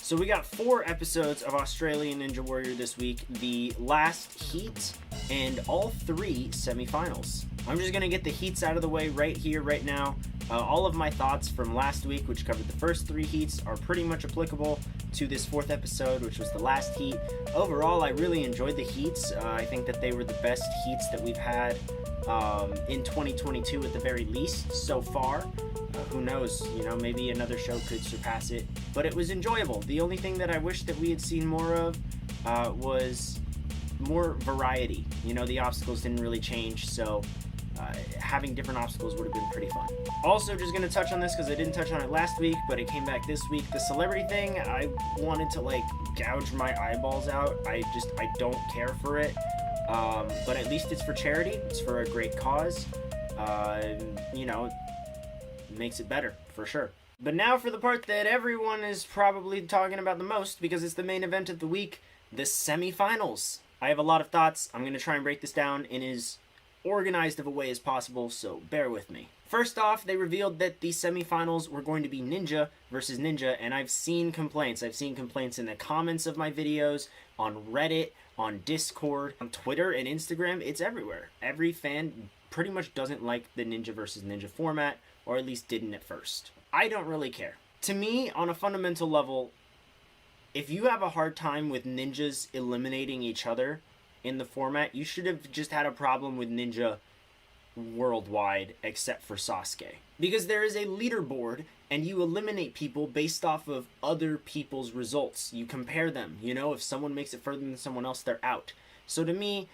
So we got 4 episodes of Australian Ninja Warrior this week, the last heat, and all 3 semifinals. I'm just going to get the heats out of the way right here, right now. All of my thoughts from last week, which covered the first 3 heats, are pretty much applicable to this 4th episode, which was the last heat. Overall, I really enjoyed the heats. I think that they were the best heats that we've had in 2022 at the very least so far. Who knows, maybe another show could surpass it, but it was enjoyable. The only thing that I wish that we had seen more of was more variety. The obstacles didn't really change, so having different obstacles would have been pretty fun. Also, just going to touch on this because I didn't touch on it last week, but it came back this week. The celebrity thing, I wanted to gouge my eyeballs out. I don't care for it, but at least it's for charity. It's for a great cause. Makes it better, for sure. But now for the part that everyone is probably talking about the most, because it's the main event of the week, the semifinals. I have a lot of thoughts. I'm going to try and break this down in as organized of a way as possible, so bear with me. First off, they revealed that the semifinals were going to be Ninja versus Ninja, and I've seen complaints. I've seen complaints in the comments of my videos, on Reddit, on Discord, on Twitter and Instagram. It's everywhere. Every fan pretty much doesn't like the Ninja versus Ninja format, or at least didn't at first. I don't really care. To me, on a fundamental level, if you have a hard time with ninjas eliminating each other in the format, you should have just had a problem with Ninja worldwide, except for Sasuke. Because there is a leaderboard, and you eliminate people based off of other people's results. You compare them. If someone makes it further than someone else, they're out. So to me,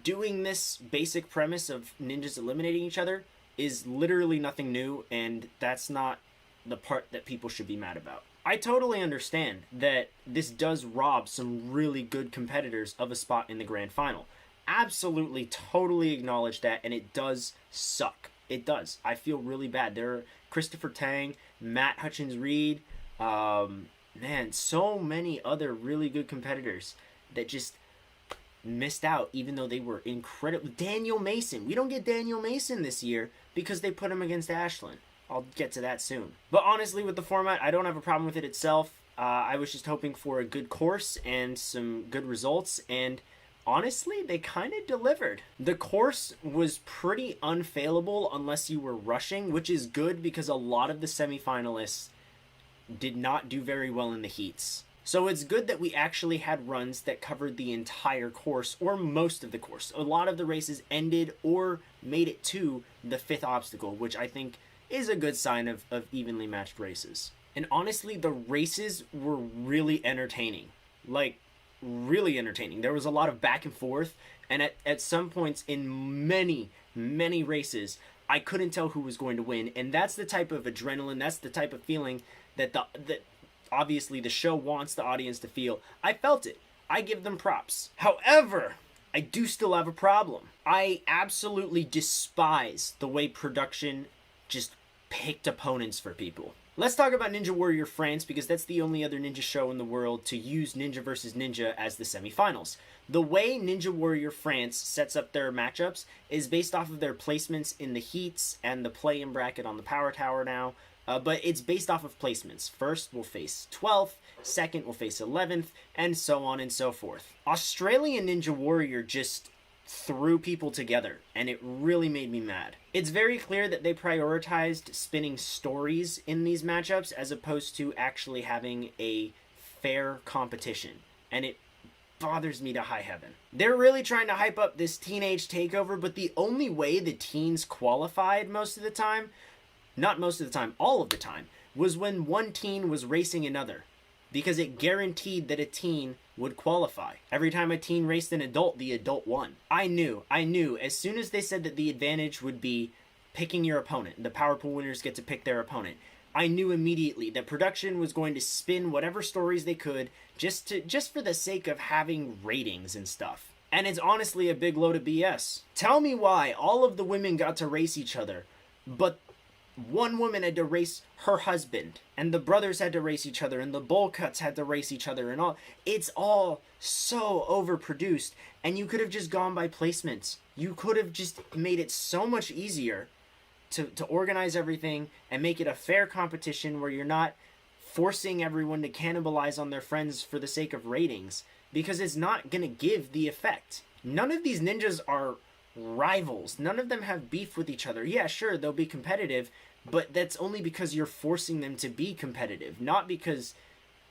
doing this basic premise of ninjas eliminating each other is literally nothing new, and that's not the part that people should be mad about. I totally understand that this does rob some really good competitors of a spot in the grand final. Absolutely, totally acknowledge that, and it does suck. It does. I feel really bad. There are Christopher Tang, Matt Hutchins-Reed, so many other really good competitors that just missed out, even though they were incredible. Daniel Mason. We don't get Daniel Mason this year because they put him against Ashlyn. I'll get to that soon. But honestly, with the format, I don't have a problem with it itself. I was just hoping for a good course and some good results, and honestly, they kind of delivered. The course was pretty unfailable unless you were rushing, which is good because a lot of the semifinalists did not do very well in the heats. So it's good that we actually had runs that covered the entire course, or most of the course. A lot of the races ended or made it to the 5th obstacle, which I think is a good sign of evenly matched races. And honestly, the races were really entertaining. Really entertaining. There was a lot of back and forth, and at some points in many, many races, I couldn't tell who was going to win, and that's the type of adrenaline, that's the type of feeling that obviously the show wants the audience to feel. I felt it. I give them props. However, I do still have a problem. I absolutely despise the way production just picked opponents for people. Let's talk about Ninja Warrior France, because that's the only other ninja show in the world to use Ninja versus Ninja as the semifinals. The way Ninja Warrior France sets up their matchups is based off of their placements in the heats and the play-in bracket on the Power Tower now. But it's based off of placements. First, we'll face 12th, second, we'll face 11th, and so on and so forth. Australian Ninja Warrior just threw people together, and it really made me mad. It's very clear that they prioritized spinning stories in these matchups as opposed to actually having a fair competition, and it bothers me to high heaven. They're really trying to hype up this teenage takeover, but the only way the teens qualified most of the time, not most of the time, all of the time, was when one teen was racing another, because it guaranteed that a teen would qualify. Every time a teen raced an adult, the adult won. I knew, as soon as they said that the advantage would be picking your opponent, the Power Pool winners get to pick their opponent, I knew immediately that production was going to spin whatever stories they could just for the sake of having ratings and stuff. And it's honestly a big load of BS. Tell me why all of the women got to race each other, but one woman had to race her husband, and the brothers had to race each other, and the bowl cuts had to race each other, and all. It's all so overproduced, and you could have just gone by placements. You could have just made it so much easier to organize everything and make it a fair competition where you're not forcing everyone to cannibalize on their friends for the sake of ratings, because it's not going to give the effect. None of these ninjas are rivals. None of them have beef with each other. Yeah, sure, they'll be competitive, but that's only because you're forcing them to be competitive, not because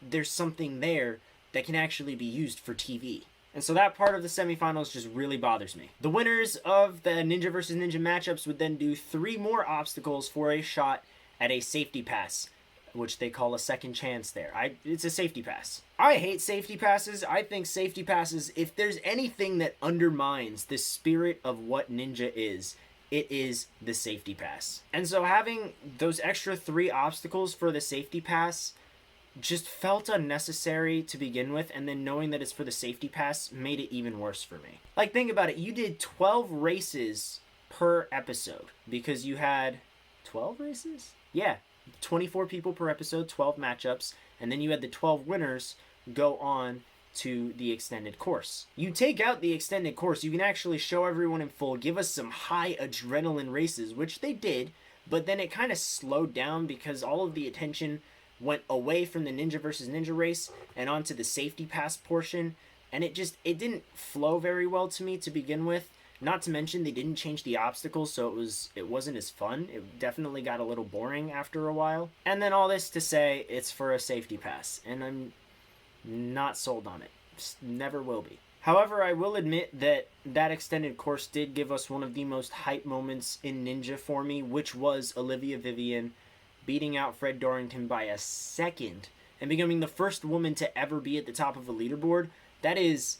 there's something there that can actually be used for TV. And so that part of the semifinals just really bothers me. The winners of the Ninja versus Ninja matchups would then do 3 more obstacles for a shot at a safety pass, which they call a second chance there. It's a safety pass. I hate safety passes. I think safety passes, if there's anything that undermines the spirit of what Ninja is, it is the safety pass. And so having those extra 3 obstacles for the safety pass just felt unnecessary to begin with, and then knowing that it's for the safety pass made it even worse for me. Like, think about it. You did 12 races per episode because you had 12 races? Yeah, 24 people per episode, 12 matchups, and then you had the 12 winners go on to the extended course. You take out the extended course, you can actually show everyone in full, give us some high adrenaline races, which they did, but then it kind of slowed down because all of the attention went away from the Ninja versus Ninja race and onto the safety pass portion, and it didn't flow very well to me to begin with. Not to mention they didn't change the obstacles, so it wasn't as fun. It definitely got a little boring after a while. And then all this to say it's for a safety pass, and I'm not sold on it. Just never will be. However, I will admit that that extended course did give us one of the most hype moments in Ninja for me, which was Olivia Vivian beating out Fred Dorrington by a second and becoming the first woman to ever be at the top of a leaderboard. That is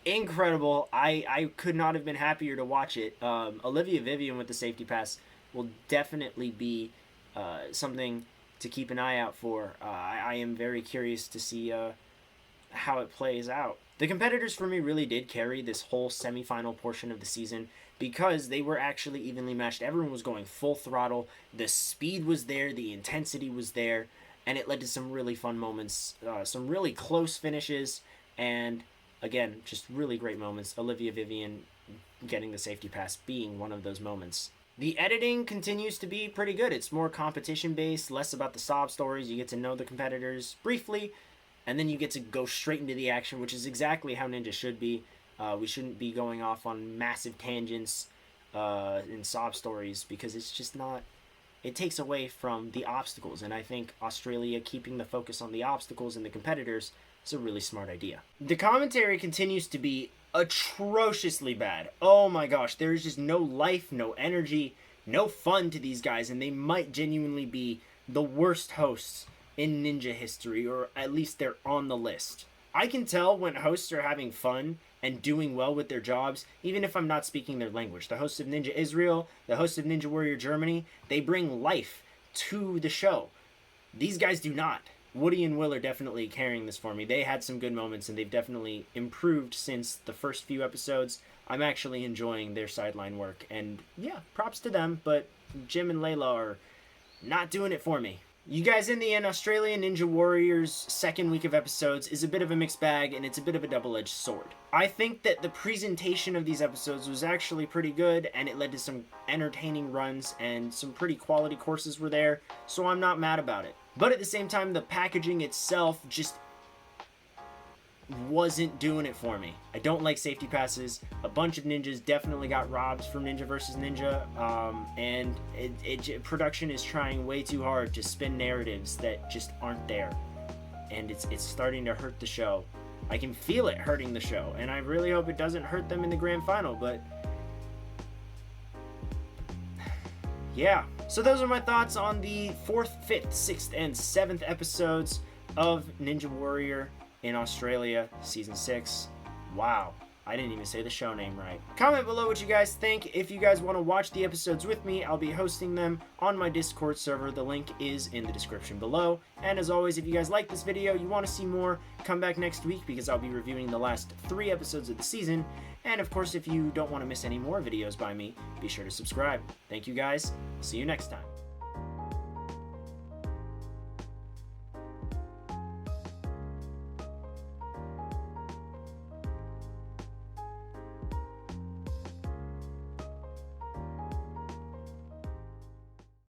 incredible. I could not have been happier to watch it. Olivia Vivian with the safety pass will definitely be something to keep an eye out for. I am very curious to see how it plays out. The competitors for me really did carry this whole semifinal portion of the season because they were actually evenly matched. Everyone was going full throttle. The speed was there, the intensity was there, and it led to some really fun moments, some really close finishes, and again, just really great moments. Olivia Vivian getting the safety pass being one of those moments. The editing continues to be pretty good. It's more competition-based, less about the sob stories. You get to know the competitors briefly, and then you get to go straight into the action, which is exactly how Ninja should be. We shouldn't be going off on massive tangents in sob stories because it's just not... It takes away from the obstacles, and I think Australia keeping the focus on the obstacles and the competitors is a really smart idea. The commentary continues to be atrociously bad. Oh my gosh, there is just no life, no energy, no fun to these guys, and they might genuinely be the worst hosts in Ninja history, or at least they're on the list. I can tell when hosts are having fun and doing well with their jobs, even if I'm not speaking their language. The hosts of Ninja Israel, the hosts of Ninja Warrior Germany, they bring life to the show. These guys do not. Woody and Will are definitely carrying this for me. They had some good moments, and they've definitely improved since the first few episodes. I'm actually enjoying their sideline work, and yeah, props to them, but Jim and Layla are not doing it for me. You guys, in the end, Australian Ninja Warrior's second week of episodes is a bit of a mixed bag, and it's a bit of a double-edged sword. I think that the presentation of these episodes was actually pretty good, and it led to some entertaining runs, and some pretty quality courses were there, so I'm not mad about it. But at the same time, the packaging itself just wasn't doing it for me. I don't like safety passes. A bunch of ninjas definitely got robbed from Ninja versus Ninja, and production is trying way too hard to spin narratives that just aren't there, and it's starting to hurt the show. I can feel it hurting the show, and I really hope it doesn't hurt them in the grand final, but yeah. So those are my thoughts on the 4th, 5th, 6th, and 7th episodes of Ninja Warrior in Australia, Season 6. Wow, I didn't even say the show name right. Comment below what you guys think. If you guys want to watch the episodes with me, I'll be hosting them on my Discord server. The link is in the description below. And as always, if you guys like this video, you want to see more, come back next week because I'll be reviewing the last 3 episodes of the season. And of course, if you don't want to miss any more videos by me, be sure to subscribe. Thank you guys. See you next time.